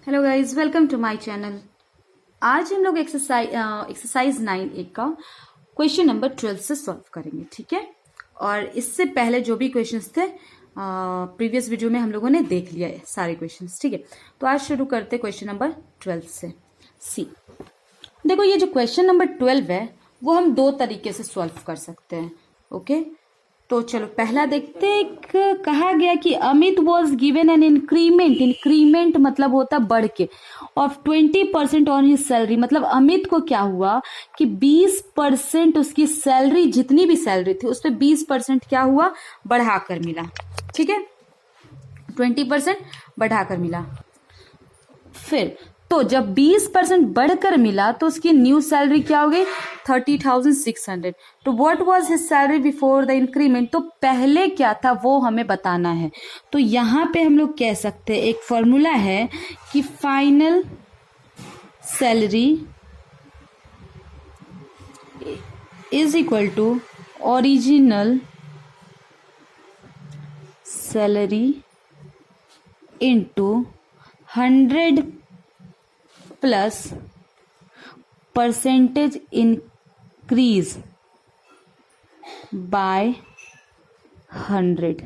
Hello guys, welcome to my channel. आज हम लोग एक्सरसाइज 9A का क्वेश्चन नंबर 12 से सॉल्व करेंगे, ठीक है। और इससे पहले जो भी क्वेश्चंस थे प्रीवियस वीडियो में हम लोगों ने देख लिया है सारे क्वेश्चंस, ठीक है। तो आज शुरू करते क्वेश्चन नंबर 12 से। सी, देखो ये जो क्वेश्चन नंबर 12 है वो हम दो तरीके से सॉल्व कर सकते हैं, ओके। तो चलो पहला देखते हैं। कहा गया कि Amit was given an increment मतलब होता बढ़ के ऑफ 20% ऑन हिज सैलरी। मतलब अमित को क्या हुआ कि 20% उसकी सैलरी, जितनी भी सैलरी थी उस पर 20% क्या हुआ, बढ़ाकर मिला, ठीक है। 20% बढ़ाकर मिला। फिर तो जब 20% बढ़कर मिला तो उसकी न्यू सैलरी क्या हो गई, 30,600। तो what was his salary before the increment. तो पहले क्या था वो हमें बताना है। तो यहां पे हम लोग कह सकते हैं, एक फॉर्मूला है कि final salary is equal to original salary into 100 plus percentage increase by 100।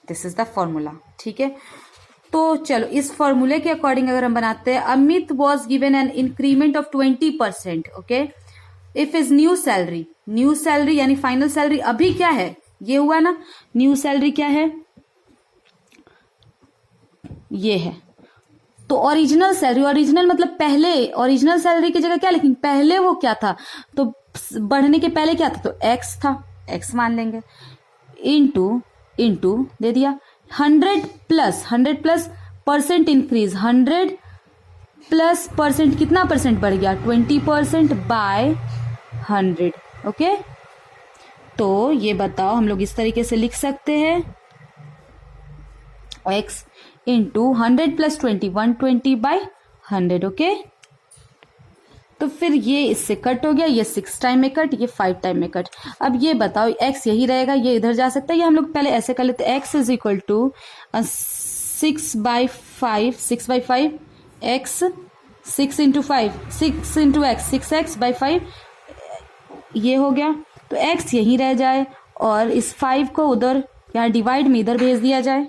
This is the formula, ठीक है। तो चलो इस फॉर्मूले के अकॉर्डिंग अगर हम बनाते हैं, Amit was given an increment of 20%, okay. If is new salary यानी फाइनल सैलरी अभी क्या है, ये हुआ ना। न्यू सैलरी क्या है, ये है। तो ओरिजिनल सैलरी, ओरिजिनल मतलब पहले, ओरिजिनल सैलरी की जगह क्या लिखेंगे, पहले वो क्या था, तो बढ़ने के पहले क्या था, तो एक्स था, एक्स मान लेंगे। इंटू दे दिया 100 plus percent increase, 100 plus percent कितना परसेंट बढ़ गया, 20% बाय 100, ओके। तो ये बताओ, हम लोग इस तरीके से लिख सकते हैं, x into 100 plus 20, 120 by 100, okay. तो फिर ये इससे कट हो गया, ये 6 टाइम में कट, ये 5 टाइम में कट। अब ये बताओ, x यही रहेगा, ये इधर जा सकता है, ये हम लोग पहले ऐसे कर लेते हैं, x is equal to 6/5 x, 6 into 5, 6 into x, 6x by 5, ये हो गया। तो x यहीं रह जाए और इस 5 को उधर यहाँ डिवाइड में इधर भेज दिया जाए,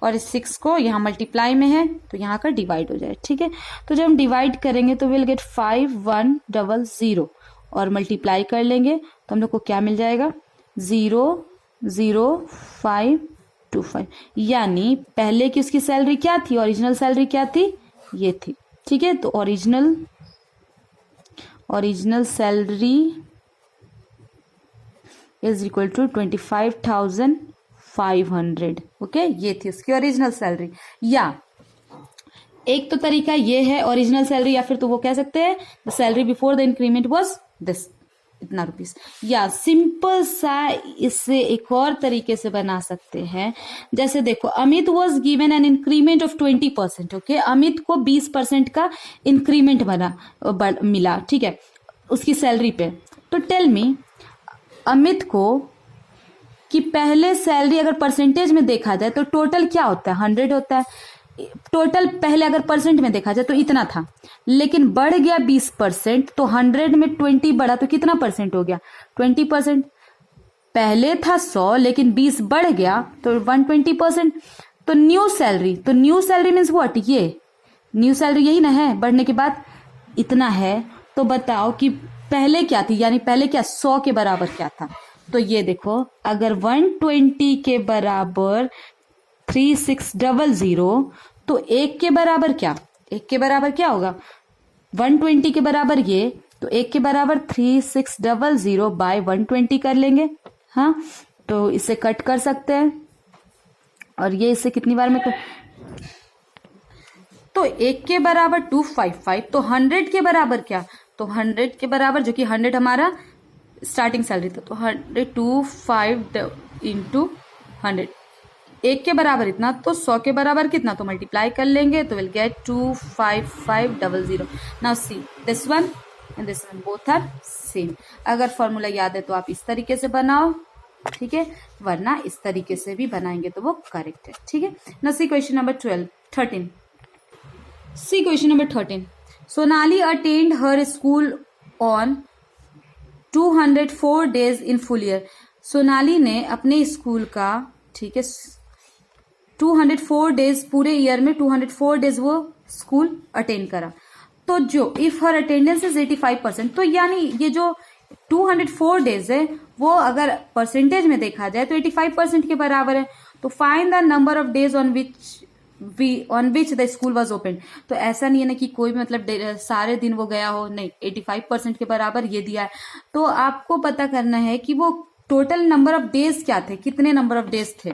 और इस 6 को यहाँ मल्टीप्लाई में है तो यहाँ का डिवाइड हो जाए, ठीक है। तो जब हम डिवाइड करेंगे तो विल गेट 5100 और मल्टीप्लाई कर लेंगे तो हम लोग को क्या मिल जाएगा, 00525। यानी पहले की उसकी सैलरी क्या थी, ओरिजिनल सैलरी क्या थी, ये थी, ठीक है। तो original salary is equal to 25,500, okay. ये थी उसकी ओरिजिनल सैलरी। या एक तो तरीका ये है ओरिजिनल सैलरी, या फिर तो वो कह सकते हैं the salary before the increment was this, इतना रुपीस। या सिंपल सा इससे एक और तरीके से बना सकते हैं, जैसे देखो Amit was given an increment of 20%, okay. Amit को 20% का इंक्रीमेंट मिला, ठीक है, उसकी सैलरी पे। तो टेल मी, अमित को कि पहले सैलरी अगर परसेंटेज में देखा जाए तो टोटल क्या होता है, 100 होता है। टोटल पहले अगर परसेंट में देखा जाए तो इतना था, लेकिन बढ़ गया 20%, तो 100 में 20 बढ़ा तो कितना परसेंट हो गया, 20%। पहले था 100 लेकिन 20 बढ़ गया तो 120%। तो न्यू सैलरी मीन्स व्हाट, ये न्यू सैलरी यही ना है, बढ़ने के बाद इतना है। तो बताओ कि पहले क्या थी, यानी पहले क्या 100 के बराबर क्या था। तो ये देखो, अगर 120 के बराबर 3600, तो 1 के बराबर क्या, 1 के बराबर क्या होगा, 120 के बराबर ये, तो 1 के बराबर 3600 बाय 120 कर लेंगे, हाँ। तो इसे कट कर सकते हैं, और ये इसे कितनी बार में तो 1 के बराबर 255, तो 100 के बराबर क्या, तो 100 के बराबर, जो कि 100 हमारा स्टार्टिंग सैलरी था, तो 125 इंटू 100, 1 के बराबर इतना, तो 100 के बराबर कितना, तो मल्टीप्लाई कर लेंगे तो will get 25500। Now see this one and this one both are same. अगर फॉर्मूला याद है तो आप इस तरीके से बनाओ, ठीक है, वरना इस तरीके से भी बनाएंगे तो वो करेक्ट है, ठीक है। Now see question number 13। See question number 13. Sonali attend her school on 204 days in full year. Sonali ने अपने स्कूल का, ठीक है, 204 डेज, पूरे ईयर में 204 डेज वो स्कूल अटेंड करा. तो जो इफ हर अटेंडेंस इज 85%, तो यानी ये जो 204 डेज है वो अगर परसेंटेज में देखा जाए तो 85% के बराबर है. तो find the number of days on which the school was open. तो ऐसा नहीं है ना कि कोई भी मतलब सारे दिन वो गया हो, नहीं, 85% के बराबर ये दिया है. तो आपको पता करना है कि वो टोटल नंबर ऑफ डेज क्या थे, कितने नंबर ऑफ डेज थे.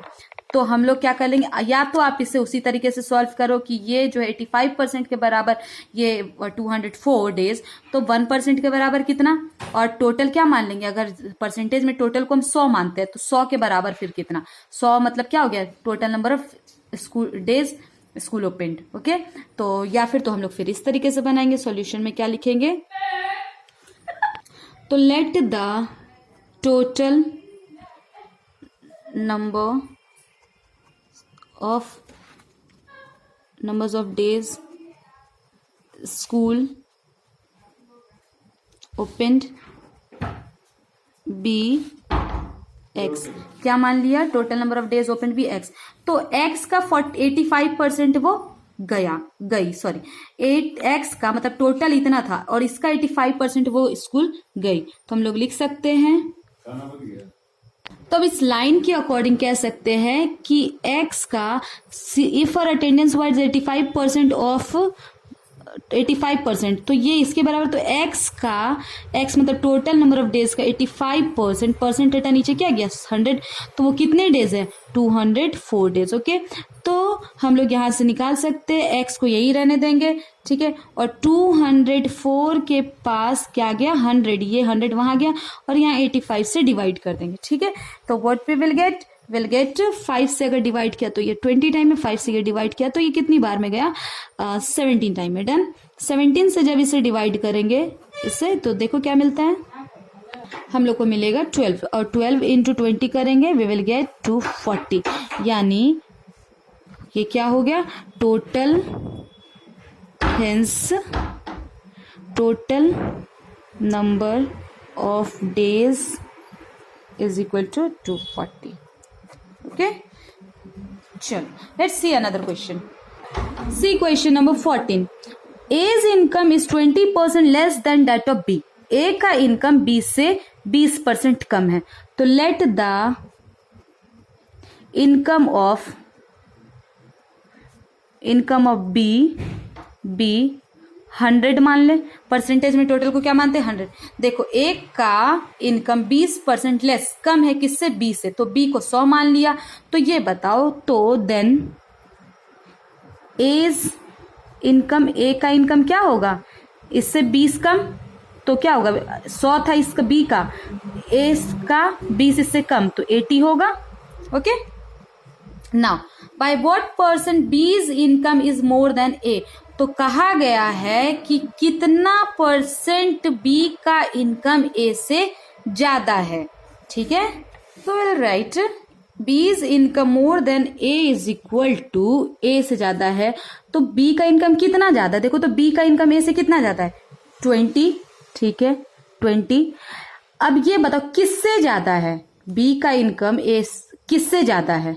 तो हम लोग क्या कर लेंगे, या तो आप इसे उसी तरीके से सॉल्व करो कि ये जो है 85% के बराबर ये 204 डेज, तो 1% के बराबर कितना, और टोटल क्या मान लेंगे, अगर परसेंटेज में टोटल को हम 100 मानते हैं तो 100 के बराबर फिर कितना, 100 मतलब क्या हो गया, total number of school days school opened. Okay, तो या फिर तो हम लोग फिर इस तरीके से बनाएंगे. सॉल्यूशन में क्या लिखेंगे, तो let the total numbers of days school opened be x. क्या मान लिया, total number of days open be x. तो x का 85% वो गई सॉरी, 8x का मतलब टोटल इतना था और इसका 85% वो स्कूल गई. तो हम लोग लिख सकते हैं, तो अब इस लाइन के अकॉर्डिंग कह सकते हैं कि x का इफ और अटेंडेंस वाइज 85% ऑफ 85%, तो ये इसके बराबर. तो x मतलब टोटल नंबर ऑफ डेज का 85%, परसेंट डेटा नीचे क्या गया 100, तो वो कितने डेज है 204 डेज. ओके, तो हम लोग यहाँ से निकाल सकते हैं, x को यही रहने देंगे, ठीक है, और 204 के पास क्या गया 100, ये 100 वहां गया और यहाँ 85 से डिवाइड कर देंगे. ठीक है, तो व्हाट वी विल गेट 5 से अगर डिवाइड किया तो ये 20 टाइम में, 5 से डिवाइड किया तो ये कितनी बार में गया 17 टाइम में. डन. 17 से जब इसे डिवाइड करेंगे इससे तो देखो क्या मिलता है, हम लोग को मिलेगा 12, और 12 इंटू 20 करेंगे वी विल गेट 240. यानी ये क्या हो गया, total number of days is equal to 240. Okay, चलो let's see another question. See question number 14. A's income is 20% less than that of B. A का इनकम B से 20% कम है. तो let the income of B 100 मान ले. Percentage में total को क्या मानते हैं 100. देखो एक का इनकम 20% लेस, कम है किससे B से, तो B को 100 मान लिया. तो ये बताओ, तो देन A's इनकम, A का इनकम क्या होगा, इससे 20 कम, तो क्या होगा 100 था इसका B का, A का 20 इससे कम तो 80 होगा. Okay, now by what percent B's income is more than A. तो कहा गया है कि कितना परसेंट B का इनकम A से ज्यादा है. ठीक है, तो will write B's income more than A is equal to, A से ज्यादा है तो B का इनकम कितना ज्यादा, देखो तो B का इनकम A से कितना ज्यादा है 20. ठीक है 20. अब ये बताओ किससे ज्यादा है, B का इनकम A किससे ज्यादा है.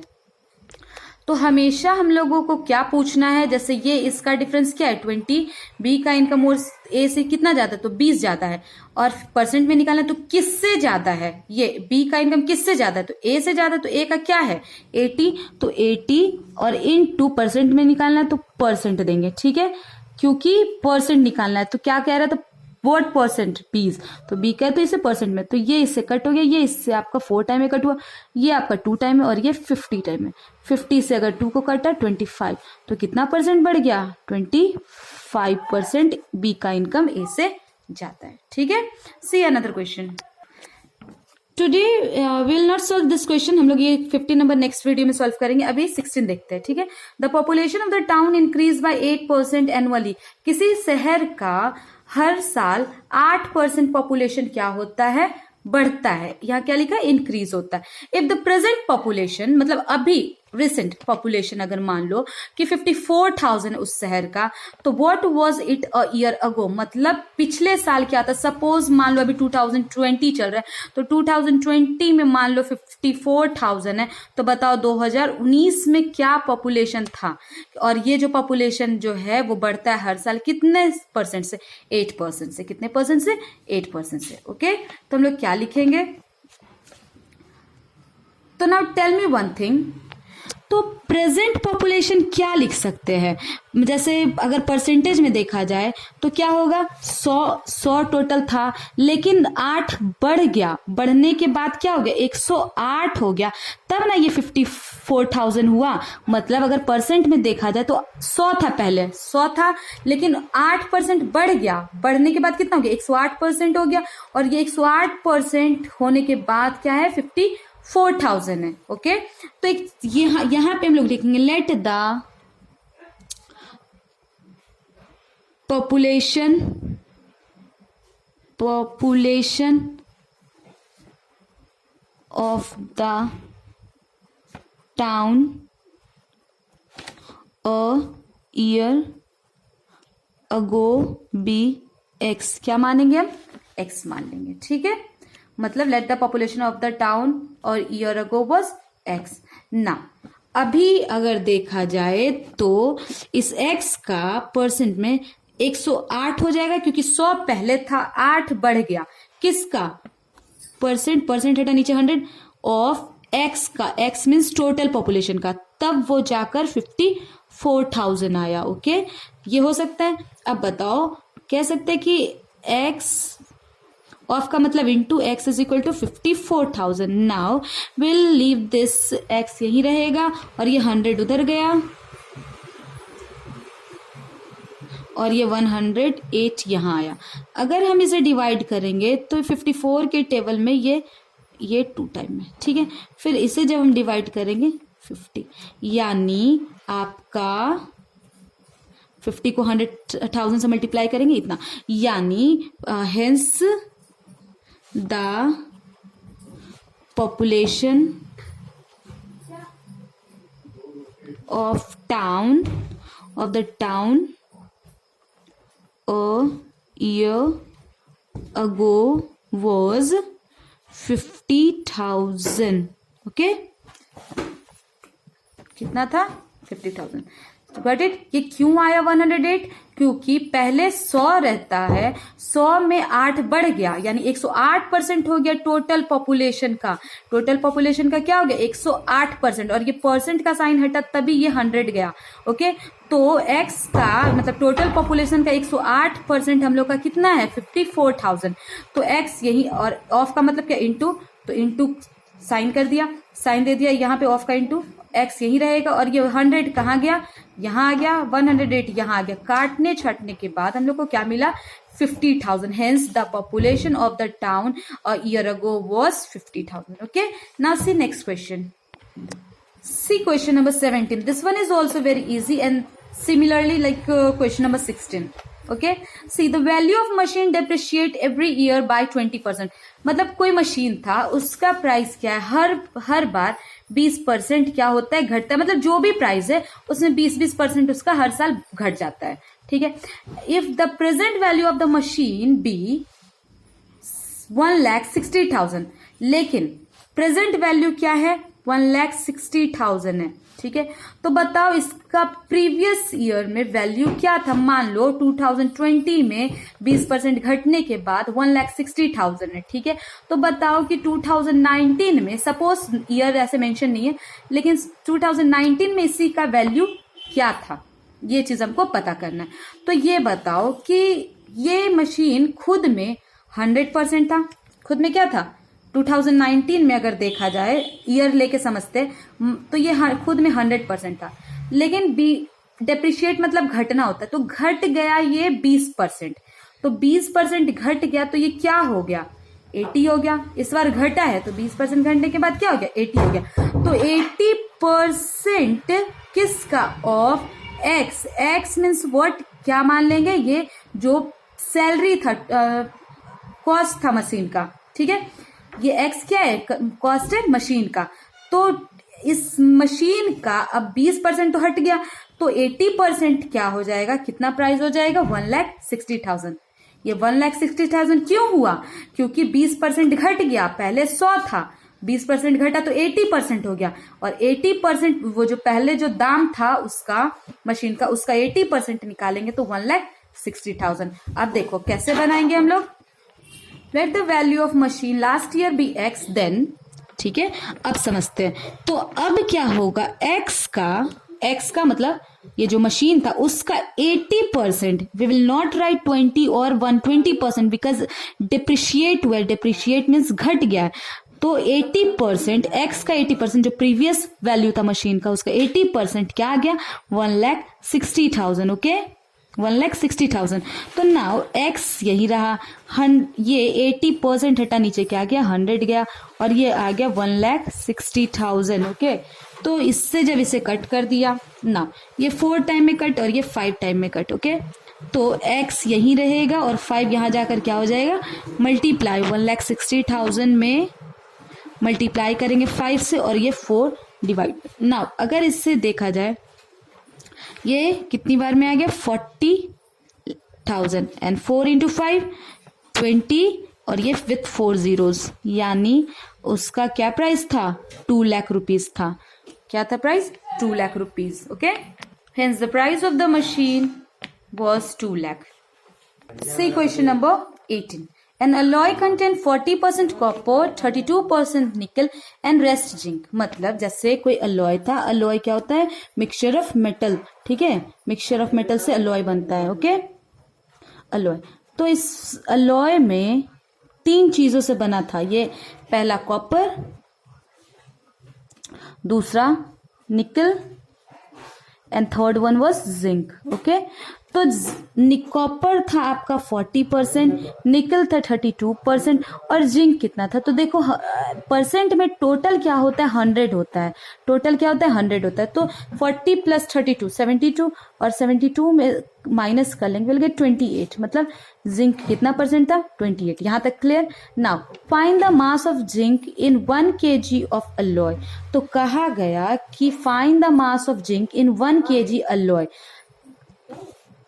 तो हमेशा हम लोगों को क्या पूछना है, जैसे ये इसका डिफरेंस क्या है 20, B का इनकम और A से कितना ज्यादा है तो 20 ज्यादा है, और परसेंट में निकालना है तो किससे ज्यादा है, ये B का इनकम किससे ज्यादा है तो A से ज्यादा है. तो A का क्या है 80, तो 80 और इनटू परसेंट में निकालना है तो परसेंट देंगे. ठीक है, क्योंकि परसेंट निकालना है तो क्या कह रहा है, तो व्हाट परसेंट बीज, तो बी का है तो इसे परसेंट में, तो ये इससे कट हो गया, ये इससे आपका 4 टाइम में कट हुआ, ये आपका 2 टाइम में, और ये 50 टाइम में. 50 से अगर 2 को कटा 25, तो कितना परसेंट बढ़ गया 25% बी का इनकम ए से जाता है. ठीक है, सी another question. Today will not solve this question, हम लोग ये 15 नंबर नेक्स्ट वीडियो में सॉल्व करेंगे. अभी 16 देखते हैं. ठीक है, the population of the town increase by 8% annually. किसी शहर का हर साल 8% पॉपुलेशन क्या होता है बढ़ता है. यहाँ क्या लिखा है इंक्रीज होता है. इफ द प्रेजेंट पॉपुलेशन, मतलब अभी रिसेंट पॉपुलेशन अगर मान लो कि 54,000 उस शहर का, तो what was it a year अगो, मतलब पिछले साल क्या था। सपोज मान लो अभी 2020 चल रहा है, तो 2020 में मान लो 54,000 है, तो बताओ 2019 में क्या पॉपुलेशन था। और ये जो पॉपुलेशन जो है वो बढ़ता है हर साल कितने परसेंट से, 8% से। कितने परसेंट से, 8% से। ओके, तो हम लोग क्या लिखेंगे, तो now tell me one thing, तो प्रेजेंट पॉपुलेशन क्या लिख सकते हैं। जैसे अगर परसेंटेज में देखा जाए तो क्या होगा, 100 टोटल था, लेकिन 8 बढ़ गया, बढ़ने के बाद क्या हो गया, 108 हो गया, तब ना ये 54,000 हुआ। मतलब अगर परसेंट में देखा जाए तो 100 था, पहले 100 था, लेकिन 8% बढ़ गया, बढ़ने के बाद कितना हो गया, 108% हो गया। और ये 108% होने के बाद क्या है, 54,000 है। ओके, तो एक यहां पे हम लोग लिखेंगे let the population of the town a year ago be x. क्या मानेंगे हम, एक्स मान लेंगे। ठीक है, मतलब let the population of the town और ईयर अगो वाज एक्स। ना अभी अगर देखा जाए तो इस एक्स का परसेंट में 108 हो जाएगा, क्योंकि 100 पहले था, 8 बढ़ गया, किसका, परसेंट हटा नीचे 100 ऑफ एक्स का, एक्स मीन्स टोटल पॉपुलेशन का, तब वो जाकर 54,000 आया। ओके, ये हो सकता है। अब बताओ, कह सकते हैं कि एक्स ऑफ का मतलब into x is equal to 54,000। Now will leave this, x यही रहेगा और ये 100 उधर गया और ये 108 यहाँ आया। अगर हम इसे डिवाइड करेंगे तो 54 के टेबल में ये 2 टाइम में, ठीक है। फिर इसे जब हम डिवाइड करेंगे 50, यानी आपका 50 को 100,000 से मल्टीप्लाई करेंगे इतना, यानी hence the population of the town a year ago was 50,000। Okay, कितना था, 50,000। Got it. ये क्यों आया 108, क्योंकि पहले 100 रहता है, 100 में 8 बढ़ गया, यानी 108% हो गया टोटल पॉपुलेशन का। टोटल पॉपुलेशन का क्या हो गया, 108%, और ये परसेंट का साइन हटा तभी ये 100 गया। ओके, तो एक्स का मतलब टोटल पॉपुलेशन का 108% हम लोग का कितना है, 54,000। तो एक्स यही, और ऑफ का मतलब क्या, इंटू, तो इंटू साइन कर दिया, साइन दे दिया, यहाँ पे ऑफ का इंटू एक्स यही रहेगा, और ये 100 कहाँ गया, यहाँ आ गया, 108 यहाँ आ गया। काटने छाटने के बाद हम लोग को क्या मिला, 50,000। Hence the population of the town a year ago was 50,000। Okay, now see next question. See question number 17. This one is also very easy and similarly like question number 16. Okay, see the value of machine depreciate every year by 20%. मतलब कोई machine था, उसका price क्या है, हर बार 20% क्या होता है, घटता है। मतलब जो भी प्राइस है उसमें 20% उसका हर साल घट जाता है। ठीक है, if the present value of the machine be 1,60,000, लेकिन प्रेजेंट वैल्यू क्या है, 1,60,000 है। ठीक है, तो बताओ इसका प्रीवियस ईयर में वैल्यू क्या था। मान लो 2020 में 20% घटने के बाद 1,60,000 है। ठीक है, तो बताओ कि 2019 में, सपोज ईयर ऐसे मेंशन नहीं है, लेकिन 2019 में इसी का वैल्यू क्या था, ये चीज हमको पता करना है। तो ये बताओ कि ये मशीन खुद में 100% था, खुद में क्या था, 2019 में अगर देखा जाए, ईयर लेके समझते तो ये खुद में 100% था, लेकिन डेप्रिशिएट मतलब घटना होता है, तो घट गया ये 20%। तो 20% घट गया तो ये क्या हो गया, 80 हो गया। इस बार घटा है तो 20% घटने के बाद क्या हो गया, 80 हो गया। तो 80% किसका, of x. X means what, क्या मान लेंगे, ये जो सैलरी था, कॉस्ट था मशीन का। ठीक है, ये एक्स क्या है, कॉस्ट है मशीन का। तो इस मशीन का अब 20% तो हट गया, तो 80% क्या हो जाएगा, कितना प्राइस हो जाएगा, 1,60,000। ये 1,60,000 क्यों हुआ, क्योंकि 20% घट गया, पहले 100 था, 20% घटा तो 80% हो गया, और 80% वो जो पहले जो दाम था उसका मशीन का, उसका 80% निकालेंगे तो 1,60,000। अब देखो कैसे बनाएंगे हम लोग, let the value of machine last year be x, then, ठीक है, अब समझते हैं। तो अब क्या होगा, एक्स का मतलब ये जो मशीन था उसका 80%, वी विल नॉट राइट 20 और 120% बिकॉज डिप्रिशिएट हुआ, डिप्रिशिएट मीन्स घट गया है, तो 80%, एक्स का 80% जो प्रीवियस वैल्यू था मशीन का उसका 80% क्या आ गया, 1,60,000। ओके, 1,60,000। तो नाउ एक्स यही रहा, ये 80% हटा, नीचे क्या गया, 100 गया, और ये आ गया 1,60,000। ओके, तो इससे जब इसे कट कर दिया ना, ये 4 टाइम में कट और ये 5 टाइम में कट। ओके, तो x यही रहेगा और 5 यहां जाकर क्या हो जाएगा, मल्टीप्लाई, 1,60,000 में मल्टीप्लाई करेंगे 5 से, और ये 4 डिवाइड। नाउ अगर इससे देखा जाए, ये कितनी बार में आ गया, 40,000, एंड 4 इंटू 5 20, और ये विथ 4 zeros, यानी उसका क्या प्राइस था, 2 लाख रुपीज था। क्या था price, 2 lakh rupees. Okay, hence the price of the machine was 2 lakh. See question number 18. An alloy contain 40% copper, 32% nickel and rest zinc. मतलब जैसे कोई alloy था, alloy क्या होता है, मिक्सचर ऑफ मेटल, ठीक है, मिक्सचर ऑफ मेटल से alloy बनता है। ओके, alloy, तो इस alloy में 3 चीजों से बना था, ये पहला कॉपर, दूसरा निकल, and third one was zinc. Okay, तो कॉपर था आपका 40%, निकल था 32%, और जिंक कितना था, तो देखो परसेंट में टोटल क्या होता है, 100 होता है, टोटल क्या होता है, 100 होता है। तो 40 प्लस 32 72, और 72 में माइनस कर लेंगे, विल गेट 28, मतलब जिंक कितना परसेंट था, 28। यहां तक clear. Now find the mass of zinc in 1 kg of alloy. तो कहा गया कि find the mass of zinc in 1 kg alloy,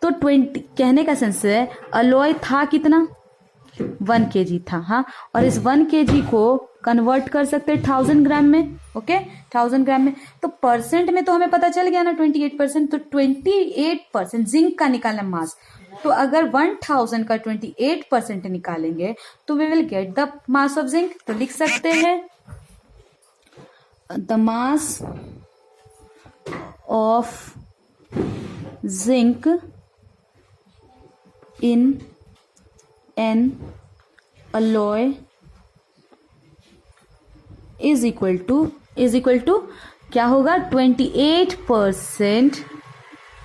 तो 20 कहने का सेंस है, अलॉय था कितना, 1 kg था, हाँ, और इस 1 kg को कन्वर्ट कर सकते हैं 1000 ग्राम में। ओके, 1000 ग्राम में, तो परसेंट में तो हमें पता चल गया ना 28%, तो 28% जिंक का निकालना मास। तो अगर 1000 का 28% निकालेंगे तो we will get the mass of zinc. तो लिख सकते हैं the mass of zinc in an alloy is equal to क्या होगा, 28%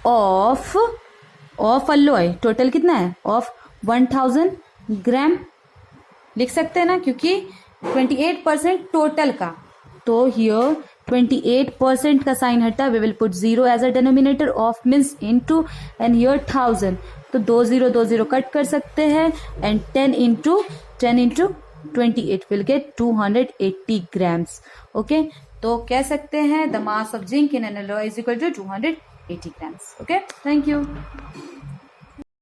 ऑफ अलॉय, टोटल कितना है, ऑफ 1000 ग्राम, लिख सकते हैं ना, क्योंकि 28% टोटल का, तो हियर 28% का साइन हटा, we will put 0 as a denominator, of means into, and here 1000, तो 20 कट कर सकते हैं, and 10 into 28 will get 280 grams. Okay, तो कह सकते हैं the mass of zinc in an alloy is equal to 280 grams. Okay, thank you.